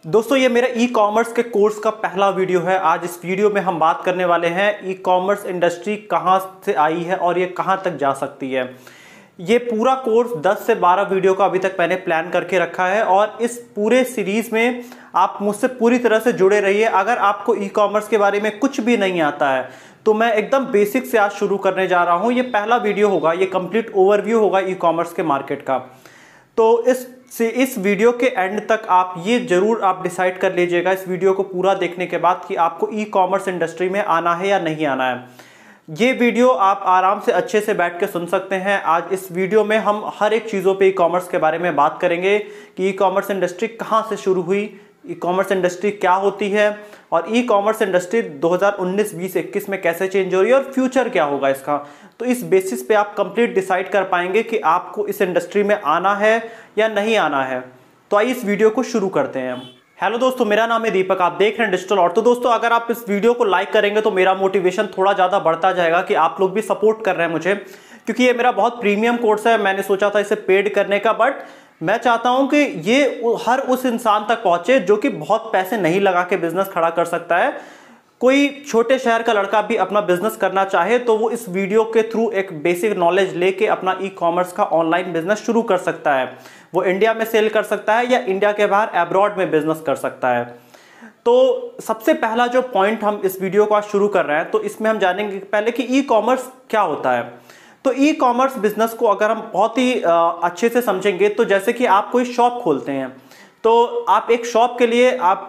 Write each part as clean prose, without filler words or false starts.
दोस्तों ये मेरा ई कॉमर्स के कोर्स का पहला वीडियो है। आज इस वीडियो में हम बात करने वाले हैं ई कॉमर्स इंडस्ट्री कहां से आई है और ये कहां तक जा सकती है। ये पूरा कोर्स 10 से 12 वीडियो का अभी तक मैंने प्लान करके रखा है और इस पूरे सीरीज में आप मुझसे पूरी तरह से जुड़े रहिए। अगर आपको ई कॉमर्स के बारे में कुछ भी नहीं आता है तो मैं एकदम बेसिक से आज शुरू करने जा रहा हूं। ये पहला वीडियो होगा, ये कंप्लीट ओवरव्यू होगा ई कॉमर्स के मार्केट का। तो इस वीडियो के एंड तक आप ये जरूर आप डिसाइड कर लीजिएगा इस वीडियो को पूरा देखने के बाद कि आपको ई कॉमर्स इंडस्ट्री में आना है या नहीं आना है। ये वीडियो आप आराम से अच्छे से बैठ के सुन सकते हैं। आज इस वीडियो में हम हर एक चीज़ों पे ई कॉमर्स के बारे में बात करेंगे कि ई कॉमर्स इंडस्ट्री कहाँ से शुरू हुई, ई कॉमर्स इंडस्ट्री क्या होती है और ई कॉमर्स इंडस्ट्री 2019, 20, 21 में कैसे चेंज हो रही है और फ्यूचर क्या होगा इसका। तो इस बेसिस पे आप कंप्लीट डिसाइड कर पाएंगे कि आपको इस इंडस्ट्री में आना है या नहीं आना है। तो आइए इस वीडियो को शुरू करते हैं। हेलो दोस्तों, मेरा नाम है दीपक, आप देख रहे हैं डिजिटल और। तो दोस्तों अगर आप इस वीडियो को लाइक करेंगे तो मेरा मोटिवेशन थोड़ा ज़्यादा बढ़ता जाएगा कि आप लोग भी सपोर्ट कर रहे हैं मुझे, क्योंकि ये मेरा बहुत प्रीमियम कोर्स है। मैंने सोचा था इसे पेड करने का, बट मैं चाहता हूं कि ये हर उस इंसान तक पहुंचे जो कि बहुत पैसे नहीं लगा के बिजनेस खड़ा कर सकता है। कोई छोटे शहर का लड़का भी अपना बिजनेस करना चाहे तो वो इस वीडियो के थ्रू एक बेसिक नॉलेज लेके अपना ई कॉमर्स का ऑनलाइन बिजनेस शुरू कर सकता है। वो इंडिया में सेल कर सकता है या इंडिया के बाहर अब्रॉड में बिजनेस कर सकता है। तो सबसे पहला जो पॉइंट हम इस वीडियो को आज शुरू कर रहे हैं, तो इसमें हम जानेंगे पहले कि ई कॉमर्स क्या होता है। तो ई कॉमर्स बिजनेस को अगर हम बहुत ही अच्छे से समझेंगे तो जैसे कि आप कोई शॉप खोलते हैं, तो आप एक शॉप के लिए आप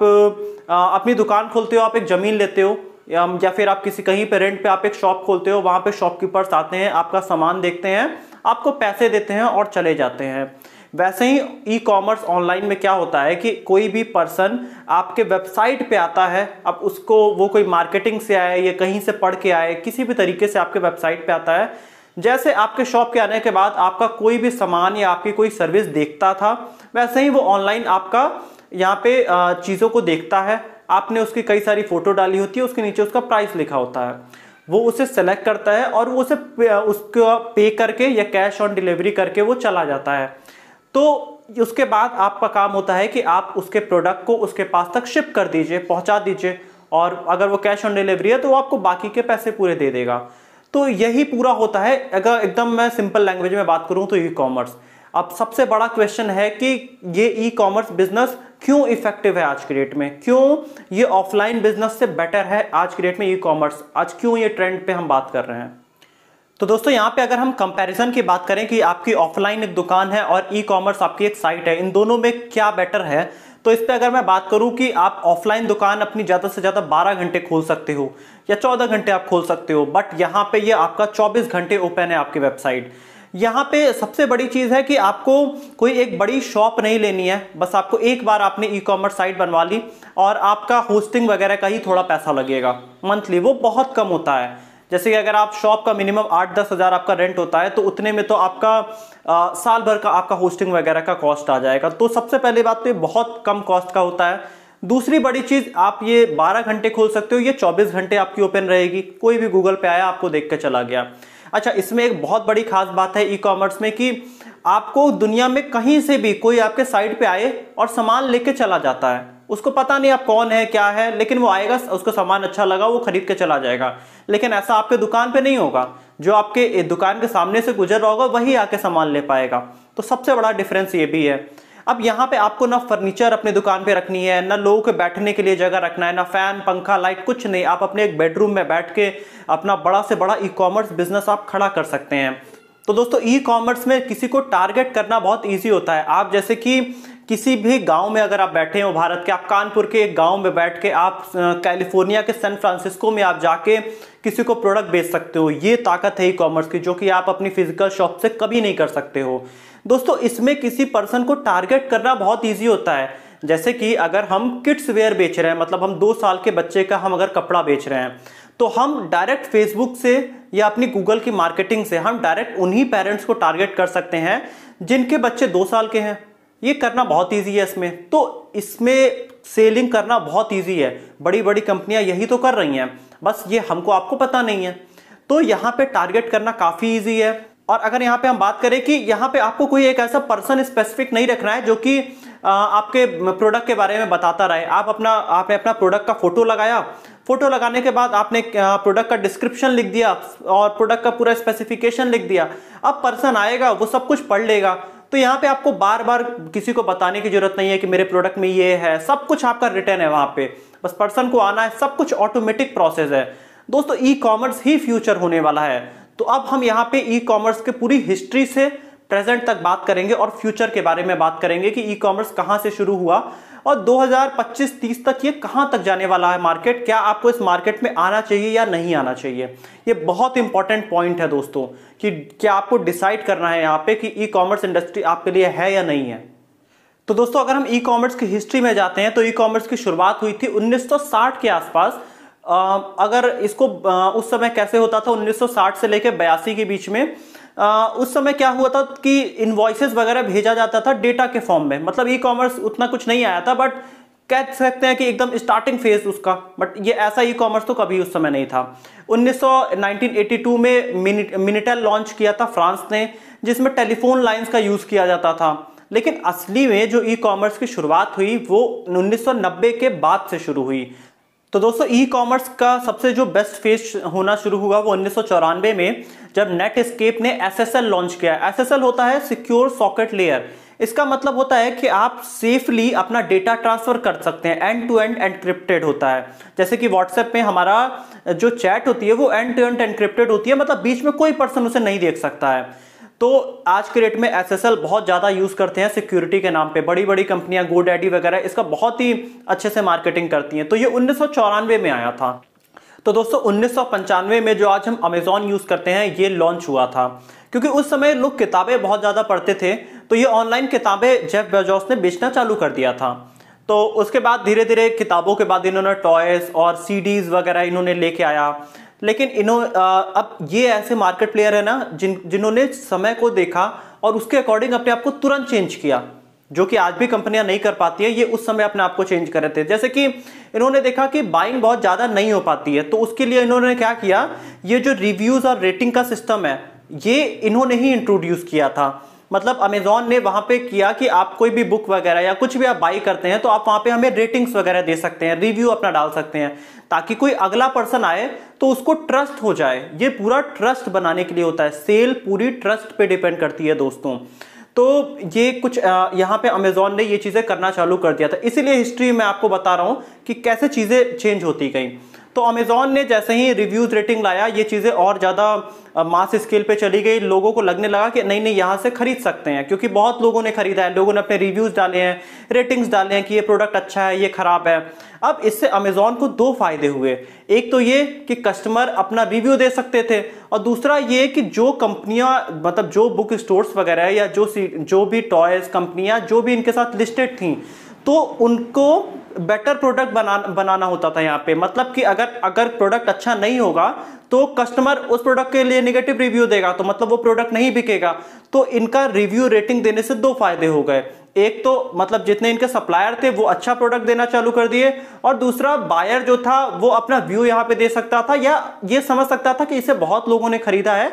अपनी दुकान खोलते हो, आप एक ज़मीन लेते हो या फिर आप किसी कहीं पे रेंट पे आप एक शॉप खोलते हो। वहाँ पे शॉपकीपर्स आते हैं, आपका सामान देखते हैं, आपको पैसे देते हैं और चले जाते हैं। वैसे ही ई कॉमर्स ऑनलाइन में क्या होता है कि कोई भी पर्सन आपके वेबसाइट पे आता है, अब उसको वो कोई मार्केटिंग से आए या कहीं से पढ़ के आए, किसी भी तरीके से आपके वेबसाइट पे आता है। जैसे आपके शॉप के आने के बाद आपका कोई भी सामान या आपकी कोई सर्विस देखता था, वैसे ही वो ऑनलाइन आपका यहाँ पे चीज़ों को देखता है। आपने उसकी कई सारी फोटो डाली होती है, उसके नीचे उसका प्राइस लिखा होता है, वो उसे सेलेक्ट करता है और वो उसे उसको पे करके या कैश ऑन डिलीवरी करके वो चला जाता है। तो उसके बाद आपका काम होता है कि आप उसके प्रोडक्ट को उसके पास तक शिप कर दीजिए, पहुँचा दीजिए, और अगर वो कैश ऑन डिलीवरी है तो वो आपको बाकी के पैसे पूरे दे देगा। तो यही पूरा होता है। अगर एकदम मैं सिंपल लैंग्वेज में बात करूं तो ई कॉमर्स। अब सबसे बड़ा क्वेश्चन है कि ये ई कॉमर्स बिजनेस क्यों इफेक्टिव है आज की डेट में, क्यों ये ऑफलाइन बिजनेस से बेटर है आज की डेट में ई कॉमर्स, आज क्यों ये ट्रेंड पे हम बात कर रहे हैं। तो दोस्तों यहाँ पे अगर हम कंपैरिजन की बात करें कि आपकी ऑफलाइन एक दुकान है और ई कॉमर्स आपकी एक साइट है, इन दोनों में क्या बेटर है, तो इस पे अगर मैं बात करूं कि आप ऑफलाइन दुकान अपनी ज़्यादा से ज़्यादा 12 घंटे खोल सकते हो या 14 घंटे आप खोल सकते हो, बट यहाँ पे ये आपका 24 घंटे ओपन है आपकी वेबसाइट। यहाँ पे सबसे बड़ी चीज़ है कि आपको कोई एक बड़ी शॉप नहीं लेनी है, बस आपको एक बार आपने ई कॉमर्स साइट बनवा ली और आपका होस्टिंग वगैरह का ही थोड़ा पैसा लगेगा मंथली, वो बहुत कम होता है। जैसे कि अगर आप शॉप का मिनिमम 8-10 हज़ार आपका रेंट होता है तो उतने में तो आपका साल भर का आपका होस्टिंग वगैरह का कॉस्ट आ जाएगा। तो सबसे पहली बात तो ये बहुत कम कॉस्ट का होता है। दूसरी बड़ी चीज़, आप ये 12 घंटे खोल सकते हो, ये 24 घंटे आपकी ओपन रहेगी। कोई भी गूगल पे आया आपको देख के चला गया। अच्छा, इसमें एक बहुत बड़ी खास बात है ई कॉमर्स में कि आपको दुनिया में कहीं से भी कोई आपके साइट पे आए और सामान लेके चला जाता है। उसको पता नहीं आप कौन है क्या है, लेकिन वो आएगा, उसको सामान अच्छा लगा, वो खरीद के चला जाएगा। लेकिन ऐसा आपके दुकान पे नहीं होगा। जो आपके दुकान के सामने से गुजर रहा होगा वही आके सामान ले पाएगा। तो सबसे बड़ा डिफरेंस ये भी है। अब यहाँ पे आपको ना फर्नीचर अपनी दुकान पे रखनी है, ना लोगों के बैठने के लिए जगह रखना है, ना फैन, पंखा, लाइट, कुछ नहीं। आप अपने एक बेडरूम में बैठ के अपना बड़ा से बड़ा ई कॉमर्स बिजनेस आप खड़ा कर सकते हैं। तो दोस्तों ई कॉमर्स में किसी को टारगेट करना बहुत ईजी होता है। आप जैसे कि किसी भी गांव में अगर आप बैठे हो भारत के, आप कानपुर के एक गांव में बैठ के, आप कैलिफोर्निया के सैन फ्रांसिस्को में आप जाके किसी को प्रोडक्ट बेच सकते हो। ये ताकत है ई कॉमर्स की, जो कि आप अपनी फिजिकल शॉप से कभी नहीं कर सकते हो। दोस्तों इसमें किसी पर्सन को टारगेट करना बहुत ईजी होता है। जैसे कि अगर हम किड्स वेयर बेच रहे हैं, मतलब हम 2 साल के बच्चे का हम अगर कपड़ा बेच रहे हैं, तो हम डायरेक्ट फेसबुक से या अपनी गूगल की मार्केटिंग से हम डायरेक्ट उन्हीं पेरेंट्स को टारगेट कर सकते हैं जिनके बच्चे 2 साल के हैं। ये करना बहुत ईजी है इसमें। तो इसमें सेलिंग करना बहुत ईजी है। बड़ी बड़ी कंपनियां यही तो कर रही हैं, बस ये हमको आपको पता नहीं है। तो यहाँ पे टारगेट करना काफ़ी ईजी है। और अगर यहाँ पे हम बात करें कि यहाँ पे आपको कोई एक ऐसा पर्सन स्पेसिफिक नहीं रखना है जो कि आपके प्रोडक्ट के बारे में बताता रहे। आपने अपना प्रोडक्ट का फोटो लगाया, फोटो लगाने के बाद आपने प्रोडक्ट का डिस्क्रिप्शन लिख दिया और प्रोडक्ट का पूरा स्पेसिफिकेशन लिख दिया। अब पर्सन आएगा, वो सब कुछ पढ़ लेगा। तो यहाँ पे आपको बार बार किसी को बताने की जरूरत नहीं है कि मेरे प्रोडक्ट में ये है, सब कुछ आपका रिटर्न है वहां पे, बस पर्सन को आना है, सब कुछ ऑटोमेटिक प्रोसेस है। दोस्तों ई कॉमर्स ही फ्यूचर होने वाला है। तो अब हम यहाँ पे ई कॉमर्स के पूरी हिस्ट्री से प्रेजेंट तक बात करेंगे और फ्यूचर के बारे में बात करेंगे कि ई कॉमर्स कहां से शुरू हुआ और 2025-30 तक ये कहां तक जाने वाला है मार्केट, क्या आपको इस मार्केट में आना चाहिए या नहीं आना चाहिए। ये बहुत इंपॉर्टेंट पॉइंट है दोस्तों कि क्या आपको डिसाइड करना है यहाँ पे कि ई कॉमर्स इंडस्ट्री आपके लिए है या नहीं है। तो दोस्तों अगर हम ई कॉमर्स की हिस्ट्री में जाते हैं तो ई कॉमर्स की शुरुआत हुई थी 1960 के आसपास। अगर इसको उस समय कैसे होता था, 1960 से लेकर 82 के बीच में उस समय क्या हुआ था कि इनवॉइसेस वगैरह भेजा जाता था डेटा के फॉर्म में। मतलब ई कॉमर्स उतना कुछ नहीं आया था, बट कह सकते हैं कि एकदम स्टार्टिंग फेज उसका, बट ये ऐसा ई कॉमर्स तो कभी उस समय नहीं था। 1982 में मिनिटेल लॉन्च किया था फ्रांस ने, जिसमें टेलीफोन लाइंस का यूज किया जाता था। लेकिन असली में जो ई कॉमर्स की शुरुआत हुई वो 1990 के बाद से शुरू हुई। तो दोस्तों ई कॉमर्स का सबसे जो बेस्ट फेज होना शुरू हुआ वो 1994 में, जब नेटस्केप ने SSL लॉन्च किया। SSL होता है सिक्योर सॉकेट लेयर। इसका मतलब होता है कि आप सेफली अपना डेटा ट्रांसफर कर सकते हैं, एंड टू एंड एनक्रिप्टेड होता है। जैसे कि व्हाट्सएप में हमारा जो चैट होती है वो एंड टू एंड एनक्रिप्टेड होती है, मतलब बीच में कोई पर्सन उसे नहीं देख सकता है। तो आज के डेट में SSL बहुत ज्यादा यूज करते हैं सिक्योरिटी के नाम पे। बड़ी बड़ी कंपनियां GoDaddy वगैरह इसका बहुत ही अच्छे से मार्केटिंग करती हैं। तो ये 1994 में आया था। तो दोस्तों 1995 में जो आज हम Amazon यूज करते हैं ये लॉन्च हुआ था, क्योंकि उस समय लोग किताबें बहुत ज्यादा पढ़ते थे। तो ये ऑनलाइन किताबें जेफ बेजोस ने बेचना चालू कर दिया था। तो उसके बाद धीरे धीरे किताबों के बाद इन्होंने टॉयज और CDs वगैरह इन्होंने लेके आया। लेकिन अब ये ऐसे मार्केट प्लेयर है ना जिन्होंने समय को देखा और उसके अकॉर्डिंग अपने आप को तुरंत चेंज किया, जो कि आज भी कंपनियां नहीं कर पाती है। ये उस समय अपने आप को चेंज कर रहे थे। जैसे कि इन्होंने देखा कि बाइंग बहुत ज्यादा नहीं हो पाती है, तो उसके लिए इन्होंने क्या किया, ये जो रिव्यूज और रेटिंग का सिस्टम है ये इन्होंने ही इंट्रोड्यूस किया था। मतलब अमेजॉन ने वहां पे किया कि आप कोई भी बुक वगैरह या कुछ भी आप बाई करते हैं तो आप वहां पे हमें रेटिंग्स वगैरह दे सकते हैं, रिव्यू अपना डाल सकते हैं, ताकि कोई अगला पर्सन आए तो उसको ट्रस्ट हो जाए। ये पूरा ट्रस्ट बनाने के लिए होता है। सेल पूरी ट्रस्ट पे डिपेंड करती है दोस्तों। तो ये कुछ यहाँ पे अमेजॉन ने ये चीजें करना चालू कर दिया था। इसीलिए हिस्ट्री में आपको बता रहा हूं कि कैसे चीजें चेंज होती गई। तो अमेजॉन ने जैसे ही रिव्यूज रेटिंग लाया, ये चीजें और ज्यादा मास स्केल पे चली गई। लोगों को लगने लगा कि नहीं यहां से खरीद सकते हैं, क्योंकि बहुत लोगों ने खरीदा है, लोगों ने अपने रिव्यूज डाले हैं, रेटिंग्स डाले हैं कि ये प्रोडक्ट अच्छा है, ये खराब है। अब इससे अमेजॉन को दो फायदे हुए। एक तो ये कि कस्टमर अपना रिव्यू दे सकते थे, और दूसरा ये कि जो कंपनियां, मतलब जो बुक स्टोर्स वगैरह या जो भी टॉयज कंपनियां जो भी इनके साथ लिस्टेड थी, तो उनको बेटर प्रोडक्ट बनाना होता था यहाँ पे। मतलब कि अगर प्रोडक्ट अच्छा नहीं होगा तो कस्टमर उस प्रोडक्ट के लिए नेगेटिव रिव्यू देगा, तो मतलब वो प्रोडक्ट नहीं बिकेगा। तो इनका रिव्यू रेटिंग देने से दो फायदे हो गए। एक तो मतलब जितने इनके सप्लायर थे वो अच्छा प्रोडक्ट देना चालू कर दिए, और दूसरा बायर जो था वो अपना व्यू यहाँ पे दे सकता था, या ये समझ सकता था कि इसे बहुत लोगों ने खरीदा है,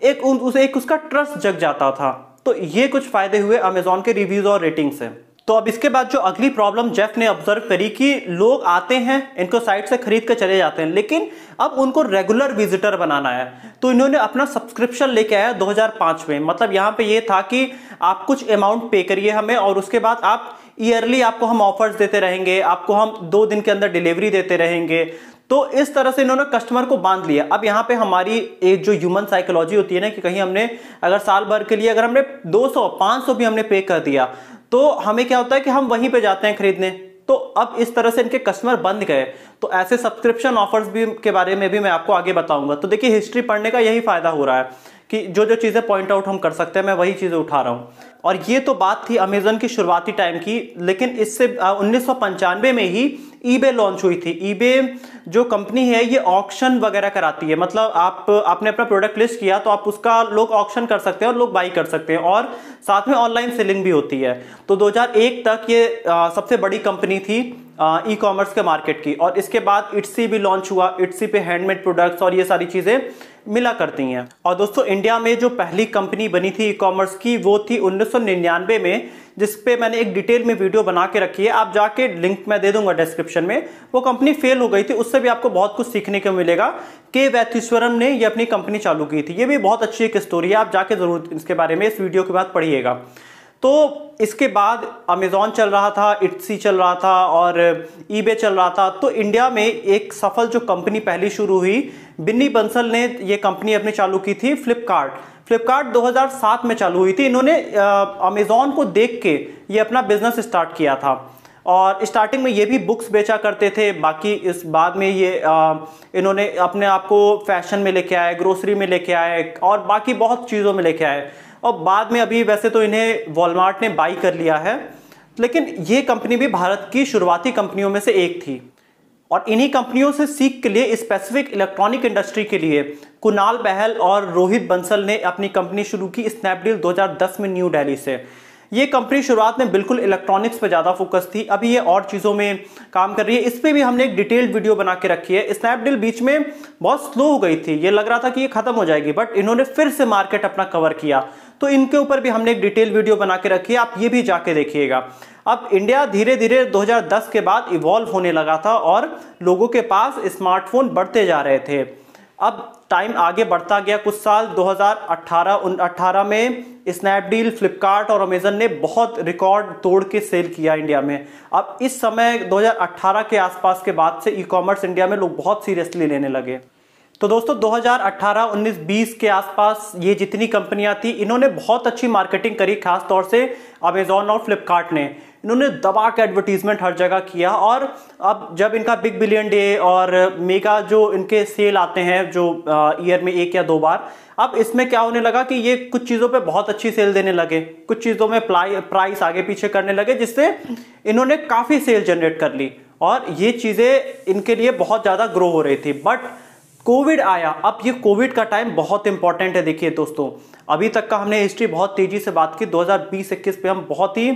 एक उसका ट्रस्ट जग जाता था। तो ये कुछ फायदे हुए अमेजॉन के रिव्यूज और रेटिंग से। तो अब इसके बाद जो अगली प्रॉब्लम जेफ ने ऑब्जर्व करी कि लोग आते हैं, इनको साइट से खरीद कर चले जाते हैं, लेकिन अब उनको रेगुलर विजिटर बनाना है। तो इन्होंने अपना सब्सक्रिप्शन लेके आया 2005 में। मतलब यहाँ पे ये था कि आप कुछ अमाउंट पे करिए हमें, और उसके बाद आप ईयरली आपको हम ऑफर्स देते रहेंगे, आपको हम 2 दिन के अंदर डिलीवरी देते रहेंगे। तो इस तरह से इन्होंने कस्टमर को बांध लिया। अब यहाँ पे हमारी एक जो ह्यूमन साइकोलॉजी होती है ना, कि कहीं हमने अगर साल भर के लिए अगर हमने 200-500 भी हमने पे कर दिया, तो हमें क्या होता है कि हम वहीं पे जाते हैं खरीदने। तो अब इस तरह से इनके कस्टमर बंद गए। तो ऐसे सब्सक्रिप्शन ऑफर्स भी के बारे में भी मैं आपको आगे बताऊंगा। तो देखिए हिस्ट्री पढ़ने का यही फायदा हो रहा है कि जो जो चीजें पॉइंट आउट हम कर सकते हैं, मैं वही चीजें उठा रहा हूं। और ये तो बात थी अमेजन की शुरुआती टाइम की, लेकिन इससे 1995 में ही ईबे लॉन्च हुई थी। ईबे जो कंपनी है ये ऑक्शन वगैरह कराती है। मतलब आपने अपना प्रोडक्ट लिस्ट किया तो आप उसका लोग ऑक्शन कर सकते हैं और लोग बाई कर सकते हैं, और साथ में ऑनलाइन सेलिंग भी होती है। तो 2001 तक ये सबसे बड़ी कंपनी थी ई कॉमर्स के मार्केट की। और इसके बाद इट्सी भी लॉन्च हुआ, इट्सी पे हैंडमेड प्रोडक्ट्स और ये सारी चीज़ें मिला करती हैं। और दोस्तों इंडिया में जो पहली कंपनी बनी थी ई कॉमर्स की वो थी 1999 में, जिस पे मैंने एक डिटेल में वीडियो बना के रखी है, आप जाके लिंक मैं दे दूंगा डिस्क्रिप्शन में। वो कंपनी फेल हो गई थी, उससे भी आपको बहुत कुछ सीखने को मिलेगा। के वैथीश्वरम ने ये अपनी कंपनी चालू की थी, ये भी बहुत अच्छी एक स्टोरी है, आप जाके जरूर इसके बारे में इस वीडियो के बाद पढ़िएगा। तो इसके बाद अमेजॉन चल रहा था, इट्सी चल रहा था और ईबे चल रहा था। तो इंडिया में एक सफल जो कंपनी पहली शुरू हुई, बिन्नी बंसल ने ये कंपनी अपनी चालू की थी, फ्लिपकार्ट 2007 में चालू हुई थी। इन्होंने अमेजॉन को देख के ये अपना बिजनेस स्टार्ट किया था और स्टार्टिंग में ये भी बुक्स बेचा करते थे। बाकी इस बाद में ये इन्होंने अपने आप को फैशन में लेके आए, ग्रोसरी में लेके आए और बाकी बहुत चीज़ों में लेके आए। और बाद में अभी वैसे तो इन्हें वॉलमार्ट ने बाई कर लिया है, लेकिन ये कंपनी भी भारत की शुरुआती कंपनियों में से एक थी। और इन्हीं कंपनियों से सीख के लिए स्पेसिफिक इलेक्ट्रॉनिक इंडस्ट्री के लिए कुणाल बहल और रोहित बंसल ने अपनी कंपनी शुरू की स्नैपडील 2010 में न्यू दिल्ली से। ये कंपनी शुरुआत में बिल्कुल इलेक्ट्रॉनिक्स पे ज़्यादा फोकस थी, अभी ये और चीज़ों में काम कर रही है। इस पर भी हमने एक डिटेल्ड वीडियो बना के रखी है। स्नैपडील बीच में बहुत स्लो हो गई थी, ये लग रहा था कि ये खत्म हो जाएगी, बट इन्होंने फिर से मार्केट अपना कवर किया, तो इनके ऊपर भी हमने एक डिटेल वीडियो बना के रखी है, आप ये भी जाके देखिएगा। अब इंडिया धीरे धीरे 2010 के बाद इवॉल्व होने लगा था और लोगों के पास स्मार्टफोन बढ़ते जा रहे थे। अब टाइम आगे बढ़ता गया, कुछ साल 2018 में स्नैपडील, फ्लिपकार्ट और अमेजन ने बहुत रिकॉर्ड तोड़ के सेल किया इंडिया में। अब इस समय 2018 के आसपास के बाद से ई कॉमर्स इंडिया में लोग बहुत सीरियसली लेने लगे। तो दोस्तों 2018, 19, 20 के आसपास ये जितनी कंपनियां थी, इन्होंने बहुत अच्छी मार्केटिंग करी, खास तौर से अमेजॉन और फ्लिपकार्ट ने। इन्होंने दबा के एडवर्टीजमेंट हर जगह किया। और अब जब इनका बिग बिलियन डे और मेगा जो इनके सेल आते हैं जो ईयर में 1 या 2 बार, अब इसमें क्या होने लगा कि ये कुछ चीज़ों पे बहुत अच्छी सेल देने लगे, कुछ चीज़ों में प्राइस आगे पीछे करने लगे, जिससे इन्होंने काफ़ी सेल जनरेट कर ली और ये चीज़ें इनके लिए बहुत ज़्यादा ग्रो हो रही थी। बट कोविड आया। अब ये कोविड का टाइम बहुत इंपॉर्टेंट है। देखिए दोस्तों, अभी तक का हमने हिस्ट्री बहुत तेजी से बात की, 2020-21 पे हम बहुत ही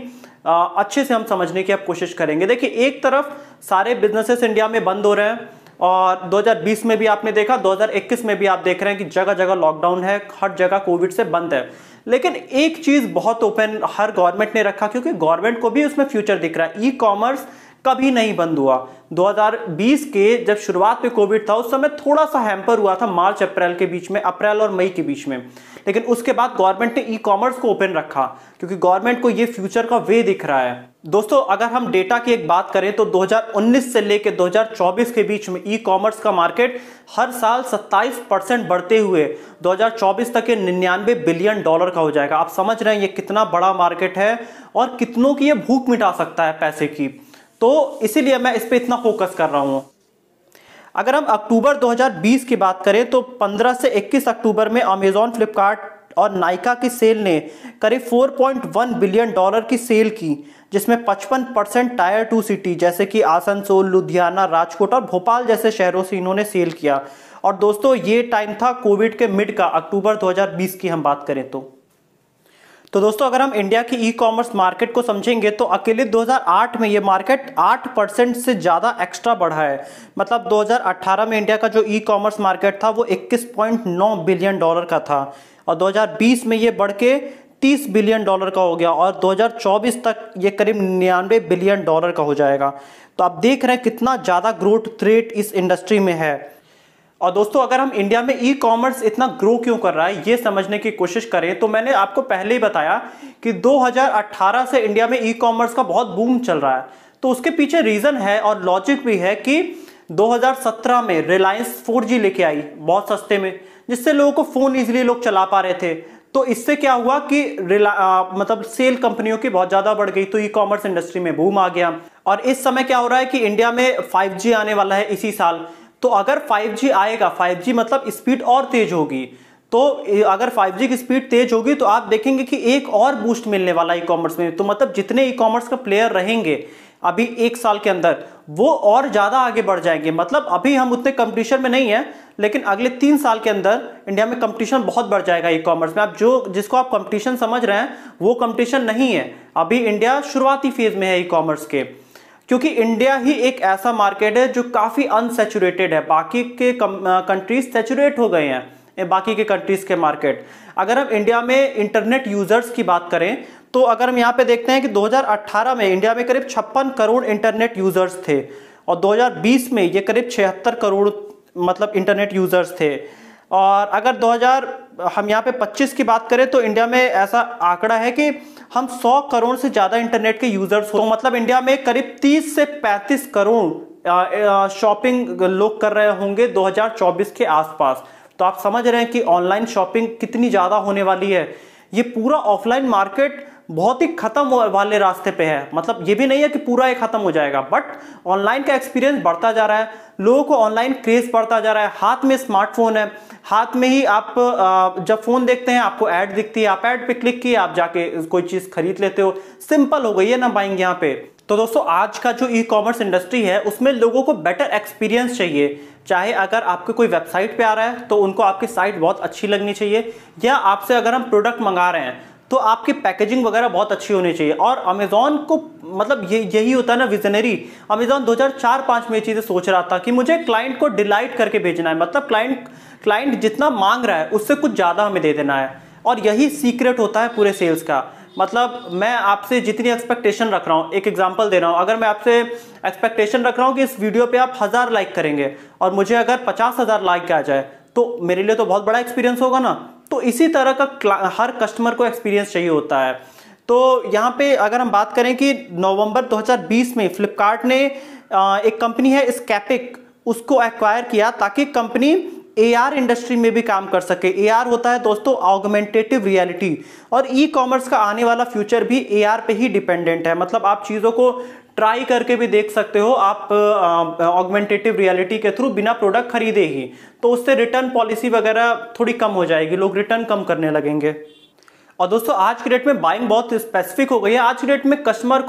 अच्छे से हम समझने की अब कोशिश करेंगे। देखिए, एक तरफ सारे बिजनेसेस इंडिया में बंद हो रहे हैं और 2020 में भी आपने देखा, 2021 में भी आप देख रहे हैं कि जगह जगह लॉकडाउन है, हर जगह कोविड से बंद है। लेकिन एक चीज बहुत ओपन हर गवर्नमेंट ने रखा, क्योंकि गवर्नमेंट को भी उसमें फ्यूचर दिख रहा है। ई कॉमर्स कभी नहीं बंद हुआ। 2020 के जब शुरुआत में कोविड था, उस समय थोड़ा सा हैम्पर हुआ था मार्च अप्रैल के बीच में, अप्रैल और मई के बीच में, लेकिन उसके बाद गवर्नमेंट ने ई कॉमर्स को ओपन रखा, क्योंकि गवर्नमेंट को ये फ्यूचर का वे दिख रहा है। दोस्तों, अगर हम डेटा की एक बात करें तो 2019 से लेकर 2024 के बीच में ई कॉमर्स का मार्केट हर साल 27% बढ़ते हुए 2024 तक ये 99 बिलियन डॉलर का हो जाएगा। आप समझ रहे हैं ये कितना बड़ा मार्केट है और कितनों की ये भूख मिटा सकता है पैसे की। तो इसीलिए मैं इस पे इतना फोकस कर रहा हूं। अगर हम अक्टूबर 2020 की बात करें तो 15 से 21 अक्टूबर में अमेजॉन, फ्लिपकार्ट और नाइका की सेल ने करीब 4.1 बिलियन डॉलर की सेल की, जिसमें 55% टायर 2 सिटी जैसे कि आसनसोल, लुधियाना, राजकोट और भोपाल जैसे शहरों से इन्होंने सेल किया। और दोस्तों, ये टाइम था कोविड के मिड का, अक्टूबर 2020 की हम बात करें तो दोस्तों, अगर हम इंडिया की ई कॉमर्स मार्केट को समझेंगे तो अकेले 2008 में ये मार्केट 8% से ज़्यादा एक्स्ट्रा बढ़ा है। मतलब 2018 में इंडिया का जो ई कॉमर्स मार्केट था वो 21.9 बिलियन डॉलर का था और 2020 में ये बढ़ के 30 बिलियन डॉलर का हो गया और 2024 तक ये करीब 99 बिलियन डॉलर का हो जाएगा। तो आप देख रहे हैं कितना ज़्यादा ग्रोथ रेट इस इंडस्ट्री में है। और दोस्तों, अगर हम इंडिया में ई कॉमर्स इतना ग्रो क्यों कर रहा है ये समझने की कोशिश करें तो मैंने आपको पहले ही बताया कि 2018 से इंडिया में ई कॉमर्स का बहुत बूम चल रहा है। तो उसके पीछे रीजन है और लॉजिक भी है कि 2017 में रिलायंस 4G लेके आई बहुत सस्ते में, जिससे लोगों को फोन इजीली लोग चला पा रहे थे। तो इससे क्या हुआ कि मतलब सेल कंपनियों की बहुत ज्यादा बढ़ गई, तो ई कॉमर्स इंडस्ट्री में बूम आ गया। और इस समय क्या हो रहा है कि इंडिया में 5G आने वाला है इसी साल। तो अगर 5G आएगा, 5G मतलब स्पीड और तेज होगी, तो अगर 5G की स्पीड तेज होगी तो आप देखेंगे कि एक और बूस्ट मिलने वाला ई कॉमर्स में। तो मतलब जितने ई कॉमर्स का प्लेयर रहेंगे अभी 1 साल के अंदर, वो और ज्यादा आगे बढ़ जाएंगे। मतलब अभी हम उतने कंपटीशन में नहीं है, लेकिन अगले 3 साल के अंदर इंडिया में कंपटीशन बहुत बढ़ जाएगा ई कॉमर्स में। आप जिसको आप कंपटीशन समझ रहे हैं वो कंपटीशन नहीं है, अभी इंडिया शुरुआती फेज में है ई कॉमर्स के। क्योंकि इंडिया ही एक ऐसा मार्केट है जो काफ़ी अनसैचुरेटेड है। बाकी के कंट्रीज सैचुरेट हो गए हैं, बाकी के कंट्रीज के मार्केट। अगर हम इंडिया में इंटरनेट यूजर्स की बात करें तो अगर हम यहाँ पे देखते हैं कि 2018 में इंडिया में करीब 56 करोड़ इंटरनेट यूजर्स थे और 2020 में ये करीब 76 करोड़ मतलब इंटरनेट यूजर्स थे। और अगर हम यहाँ पे 25 की बात करें तो इंडिया में ऐसा आंकड़ा है कि हम 100 करोड़ से ज़्यादा इंटरनेट के यूजर्स हो। तो मतलब इंडिया में करीब 30 से 35 करोड़ शॉपिंग लोग कर रहे होंगे 2024 के आसपास। तो आप समझ रहे हैं कि ऑनलाइन शॉपिंग कितनी ज़्यादा होने वाली है। ये पूरा ऑफलाइन मार्केट बहुत ही खत्म वाले रास्ते पे है। मतलब ये भी नहीं है कि पूरा ये खत्म हो जाएगा, बट ऑनलाइन का एक्सपीरियंस बढ़ता जा रहा है, लोगों को ऑनलाइन क्रेज बढ़ता जा रहा है। हाथ में स्मार्टफोन है, हाथ में ही आप जब फोन देखते हैं आपको ऐड दिखती है, आप ऐड पे क्लिक किए आप जाके कोई चीज खरीद लेते हो। सिंपल हो गई है ना बाइंग यहाँ पे। तो दोस्तों आज का जो ई कॉमर्स इंडस्ट्री है उसमें लोगों को बेटर एक्सपीरियंस चाहिए। चाहे अगर आपके कोई वेबसाइट पे आ रहा है तो उनको आपकी साइट बहुत अच्छी लगनी चाहिए, या आपसे अगर हम प्रोडक्ट मंगा रहे हैं तो आपकी पैकेजिंग वगैरह बहुत अच्छी होनी चाहिए। और अमेजॉन को मतलब यही होता है ना विजनरी। अमेजॉन 2004-05 में ये चीज़ें सोच रहा था कि मुझे क्लाइंट को डिलाइट करके भेजना है, मतलब क्लाइंट जितना मांग रहा है उससे कुछ ज़्यादा हमें दे देना है। और यही सीक्रेट होता है पूरे सेल्स का। मतलब मैं आपसे जितनी एक्सपेक्टेशन रख रहा हूँ, एक एग्जांपल दे रहा हूँ, अगर मैं आपसे एक्सपेक्टेशन रख रहा हूँ कि इस वीडियो पे आप 1000 लाइक करेंगे और मुझे अगर 50,000 लाइक आ जाए तो मेरे लिए तो बहुत बड़ा एक्सपीरियंस होगा ना। तो इसी तरह का हर कस्टमर को एक्सपीरियंस चाहिए होता है। तो यहाँ पे अगर हम बात करें कि नवंबर 2020 में फ्लिपकार्ट ने एक कंपनी है स्कैपिक, उसको एक्वायर किया ताकि कंपनी AR इंडस्ट्री में भी काम कर सके। AR होता है दोस्तों ऑगमेंटेटिव रियलिटी, और ई कॉमर्स का आने वाला फ्यूचर भी AR पे ही डिपेंडेंट है। मतलब आप चीज़ों को ट्राई करके भी देख सकते हो आप ऑगमेंटेटिव रियलिटी के थ्रू बिना प्रोडक्ट खरीदे ही। तो उससे रिटर्न पॉलिसी वगैरह थोड़ी कम हो जाएगी, लोग रिटर्न कम करने लगेंगे। और दोस्तों आज के डेट में बाइंग बहुत स्पेसिफिक हो गई है। आज के डेट में कस्टमर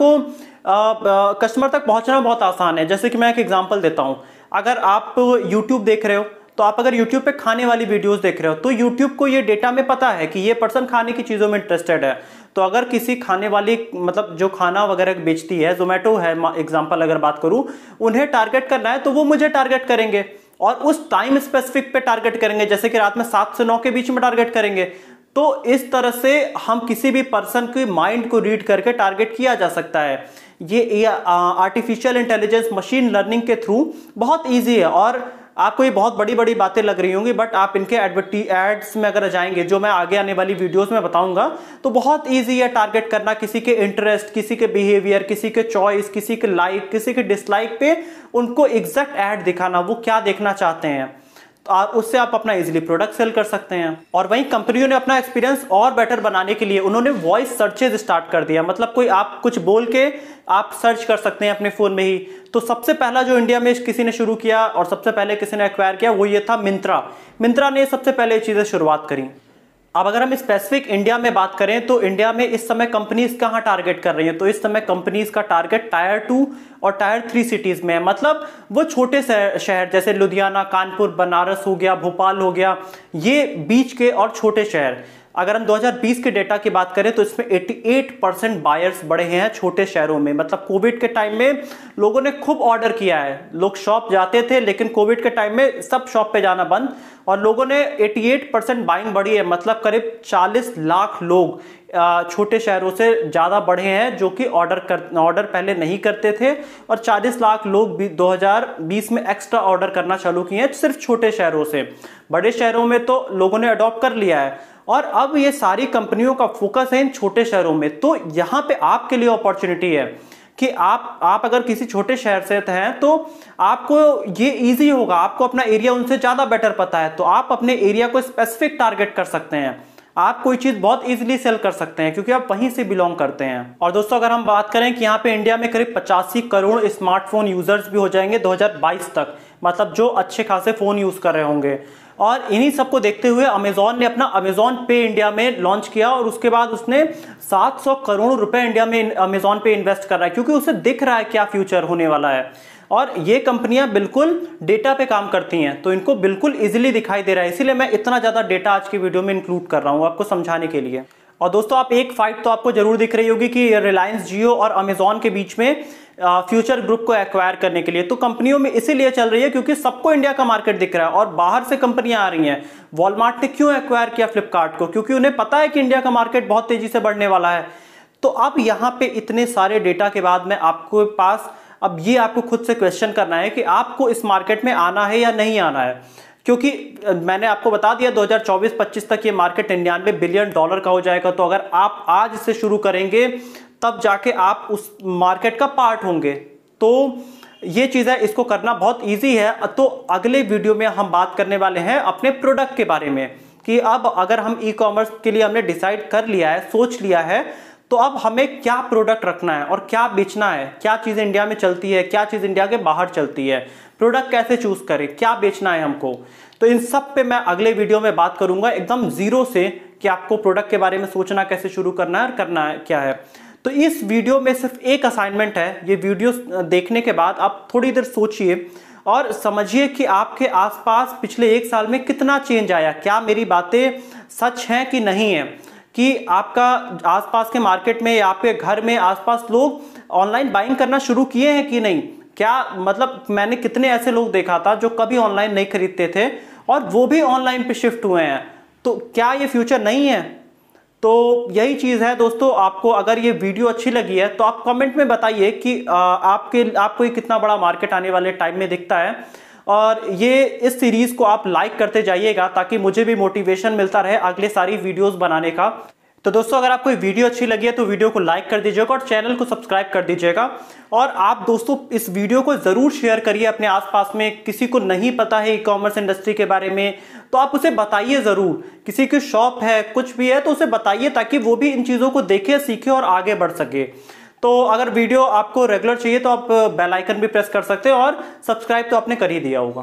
तक पहुंचना बहुत आसान है। जैसे कि मैं एक एग्जांपल देता हूं, अगर आप YouTube देख रहे हो तो आप अगर YouTube पे खाने वाली वीडियोस देख रहे हो तो YouTube को ये डेटा में पता है कि ये पर्सन खाने की चीज़ों में इंटरेस्टेड है। तो अगर किसी खाने वाली मतलब जो खाना वगैरह बेचती है, जोमेटो है एग्जांपल अगर बात करूं, उन्हें टारगेट करना है तो वो मुझे टारगेट करेंगे और उस टाइम स्पेसिफिक पे टारगेट करेंगे, जैसे कि रात में 7 से 9 के बीच में टारगेट करेंगे। तो इस तरह से हम किसी भी पर्सन के माइंड को रीड करके टारगेट किया जा सकता है। ये आर्टिफिशियल इंटेलिजेंस मशीन लर्निंग के थ्रू बहुत ईजी है। और आपको ये बहुत बड़ी बड़ी बातें लग रही होंगी, बट आप इनके एड्स में अगर जाएंगे, जो मैं आगे आने वाली वीडियोस में बताऊंगा, तो बहुत इजी है टारगेट करना किसी के इंटरेस्ट, किसी के बिहेवियर, किसी के चॉइस, किसी के लाइक, किसी के डिसलाइक पे उनको एग्जैक्ट ऐड दिखाना, वो क्या देखना चाहते हैं, और उससे आप अपना इजीली प्रोडक्ट सेल कर सकते हैं। और वहीं कंपनियों ने अपना एक्सपीरियंस और बेटर बनाने के लिए उन्होंने वॉइस सर्चेज स्टार्ट कर दिया। मतलब कोई आप कुछ बोल के आप सर्च कर सकते हैं अपने फोन में ही। तो सबसे पहला जो इंडिया में किसी ने शुरू किया और सबसे पहले किसी ने एक्वायर किया वो ये था मिंत्रा ने सबसे पहले ये चीजें शुरुआत करी। अब अगर हम स्पेसिफिक इंडिया में बात करें तो इंडिया में इस समय कंपनीज कहाँ टारगेट कर रही हैं, तो इस समय कंपनीज का टारगेट टायर 2 और टायर 3 सिटीज में है। मतलब वो छोटे शहर जैसे लुधियाना, कानपुर, बनारस हो गया, भोपाल हो गया, ये बीच के और छोटे शहर। अगर हम 2020 के डेटा की बात करें तो इसमें 88% बायर्स बढ़े हैं छोटे शहरों में। मतलब कोविड के टाइम में लोगों ने खूब ऑर्डर किया है, लोग शॉप जाते थे, लेकिन कोविड के टाइम में सब शॉप पे जाना बंद और लोगों ने 88% बाइंग बढ़ी है। मतलब करीब 40 लाख लोग छोटे शहरों से ज़्यादा बढ़े हैं जो कि ऑर्डर पहले नहीं करते थे, और 40 लाख लोग 2020 में एक्स्ट्रा ऑर्डर करना चालू किए हैं सिर्फ छोटे शहरों से। बड़े शहरों में तो लोगों ने अडॉप्ट कर लिया है और अब ये सारी कंपनियों का फोकस है इन छोटे शहरों में। तो यहाँ पे आपके लिए अपॉर्चुनिटी है कि आप अगर किसी छोटे शहर से हैं तो आपको ये इजी होगा, आपको अपना एरिया उनसे ज़्यादा बेटर पता है, तो आप अपने एरिया को स्पेसिफिक टारगेट कर सकते हैं। आप कोई चीज बहुत इजीली सेल कर सकते हैं क्योंकि आप वहीं से बिलोंग करते हैं। और दोस्तों अगर हम बात करें कि यहाँ पे इंडिया में करीब 85 करोड़ स्मार्टफोन यूजर्स भी हो जाएंगे 2022 तक, मतलब जो अच्छे खासे फोन यूज कर रहे होंगे। और इन्हीं सबको देखते हुए अमेजॉन ने अपना अमेजॉन पे इंडिया में लॉन्च किया और उसके बाद उसने 700 करोड़ रुपए इंडिया में अमेजॉन पे इन्वेस्ट कर रहा है क्योंकि उसे दिख रहा है क्या फ्यूचर होने वाला है। और ये कंपनियां बिल्कुल डेटा पे काम करती हैं तो इनको बिल्कुल इजीली दिखाई दे रहा है, इसीलिए मैं इतना ज़्यादा डेटा आज की वीडियो में इंक्लूड कर रहा हूँ आपको समझाने के लिए। और दोस्तों आप एक फाइट तो आपको जरूर दिख रही होगी कि रिलायंस जियो और अमेजॉन के बीच में फ्यूचर ग्रुप को एक्वायर करने के लिए। तो कंपनियों में इसीलिए चल रही है क्योंकि सबको इंडिया का मार्केट दिख रहा है और बाहर से कंपनियां आ रही हैं। वॉलमार्ट ने क्यों एक्वायर किया फ्लिपकार्ट को? क्योंकि उन्हें पता है कि इंडिया का मार्केट बहुत तेजी से बढ़ने वाला है। तो अब यहां पे इतने सारे डेटा के बाद में आपको पास अब ये आपको खुद से क्वेश्चन करना है कि आपको इस मार्केट में आना है या नहीं आना है। क्योंकि मैंने आपको बता दिया 2024-25 तक ये मार्केट 99 बिलियन डॉलर का हो जाएगा। तो अगर आप आज से शुरू करेंगे तब जाके आप उस मार्केट का पार्ट होंगे। तो ये चीज है, इसको करना बहुत इजी है। तो अगले वीडियो में हम बात करने वाले हैं अपने प्रोडक्ट के बारे में कि अब अगर हम ई कॉमर्स के लिए हमने डिसाइड कर लिया है, सोच लिया है, तो अब हमें क्या प्रोडक्ट रखना है और क्या बेचना है, क्या चीज इंडिया में चलती है, क्या चीज इंडिया के बाहर चलती है, प्रोडक्ट कैसे चूज करें, क्या बेचना है हमको। तो इन सब पे मैं अगले वीडियो में बात करूंगा एकदम जीरो से कि आपको प्रोडक्ट के बारे में सोचना कैसे शुरू करना है और करना है क्या है। तो इस वीडियो में सिर्फ एक असाइनमेंट है। ये वीडियो देखने के बाद आप थोड़ी देर सोचिए और समझिए कि आपके आसपास पिछले एक साल में कितना चेंज आया, क्या मेरी बातें सच हैं कि नहीं है, कि आपका आसपास के मार्केट में या आपके घर में आसपास लोग ऑनलाइन बाइंग करना शुरू किए हैं कि नहीं। क्या मतलब मैंने कितने ऐसे लोग देखा था जो कभी ऑनलाइन नहीं खरीदते थे और वो भी ऑनलाइन पे शिफ्ट हुए हैं। तो क्या ये फ्यूचर नहीं है? तो यही चीज है दोस्तों। आपको अगर ये वीडियो अच्छी लगी है तो आप कमेंट में बताइए कि आपको ये कितना बड़ा मार्केट आने वाले टाइम में दिखता है। और ये इस सीरीज को आप लाइक करते जाइएगा ताकि मुझे भी मोटिवेशन मिलता रहे अगले सारी वीडियोस बनाने का। तो दोस्तों अगर आपको वीडियो अच्छी लगी है तो वीडियो को लाइक कर दीजिएगा और चैनल को सब्सक्राइब कर दीजिएगा। और आप दोस्तों इस वीडियो को जरूर शेयर करिए अपने आसपास में। किसी को नहीं पता है ई कॉमर्स इंडस्ट्री के बारे में तो आप उसे बताइए जरूर। किसी की शॉप है, कुछ भी है, तो उसे बताइए ताकि वो भी इन चीजों को देखे, सीखे और आगे बढ़ सके। तो अगर वीडियो आपको रेगुलर चाहिए तो आप बेल आइकन भी प्रेस कर सकते हैं और सब्सक्राइब तो आपने कर ही दिया होगा।